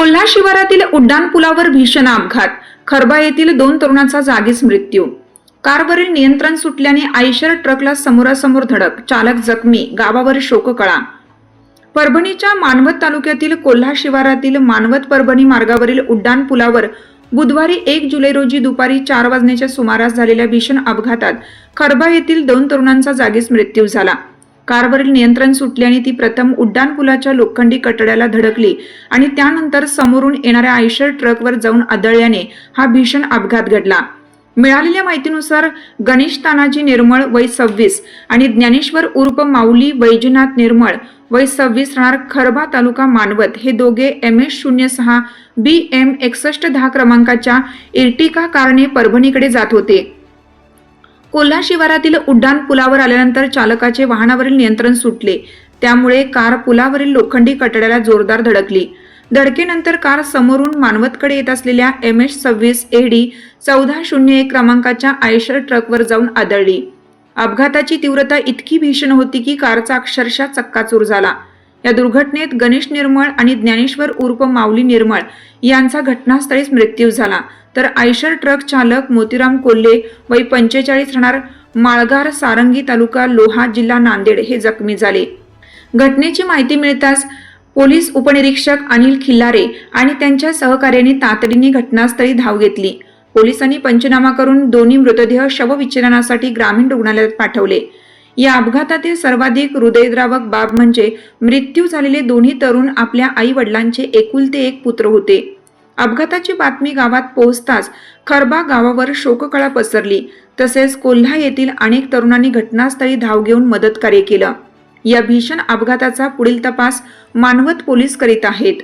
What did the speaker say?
कोल्हा शिवारातील उड्डाण पुलावर भीषण अपघात, खरबा येथील 2 तरुणांचा जागीच मृत्यू। कारवरील नियंत्रण सुटल्याने आयशर ट्रकला समोरासमोर धडक, चालक जखमी, गावावर शोककळा। परभणीच्या मानवत तालुक्यातील कोल्हा शिवारातील मानवत परभणी मार्गावरील उड्डाण पुलावर बुधवारी 1 जुलै रोजी दुपारी 4 वाजण्याच्या सुमारास झालेल्या भीषण अपघातात खरबा येथील 2 तरुणांचा जागीच मृत्यू झाला। कारवरील नियंत्रण सुटल्याने ती प्रथम उड्डाण पुलाच्या लोखंडी कठड्याला धडकली आणि त्यानंतर समोरून येणाऱ्या आयशर ट्रकवर जाऊन आदळल्याने हा भीषण अपघात घडला। मिळालेल्या माहितीनुसार गणेश तानाजी निर्मळ वय 26 आणि ज्ञानेश्वर उर्फ माऊली वैजनाथ निर्मळ वय 26 राहणार खरबा तालुका मानवत हे दोघे MS06 BM 6110 क्रमांकाच्या इर्टिका कारने परभणीकडे जात होते। कोल्हा शिवारातील उड्डाण पुलावर आल्यानंतर चालकाचे वाहनावरील नियंत्रण सुटले, त्यामुळे कार पुलावरील लोखंडी कठड्याला जोरदार धडकली। धडकेनंतर कार समोरून मानवतकडे येत असलेल्या MS26 AD 1401 क्रमांकाच्या आयशर ट्रकवर जाऊन आदळली। अपघाताची तीव्रता इतकी भीषण होती की कारचा अक्षरशः चक्काचूर झाला। या दुर्घटनेत गणेश निर्मळ आणि ज्ञानेश्वर उर्फ माऊली निर्मळ यांचा घटनास्थळीच मृत्यू झाला, तर आयशर ट्रक चालक मोतीराम कोल्हे वय 45 राहणार माळगार सारंगी तालुका लोहा जिल्हा नांदेड हे जखमी झाले। घटनेची माहिती मिळताच पोलीस उपनिरीक्षक अनिल खिल्लारे आणि त्यांच्या सहकार्याने तातडीने घटनास्थळी धाव घेतली। पोलिसांनी पंचनामा करून दोन्ही मृतदेह शवविच्छेदनासाठी ग्रामीण रुग्णालयात पाठवले। या अपघातातील सर्वाधिक हृदयद्रावक बाब म्हणजे मृत्यू झालेले दोन्ही तरुण आपल्या आई वडिलांचे एकुलते एक पुत्र होते। अपघाताची बातमी गावात पोहोचताच खरबा गावावर शोककळा पसरली, तसेच कोल्हा येथील अनेक तरुणांनी घटनास्थळी धाव घेऊन मदतकार्य केलं। या भीषण अपघाताचा पुढील तपास मानवत पोलीस करीत आहेत।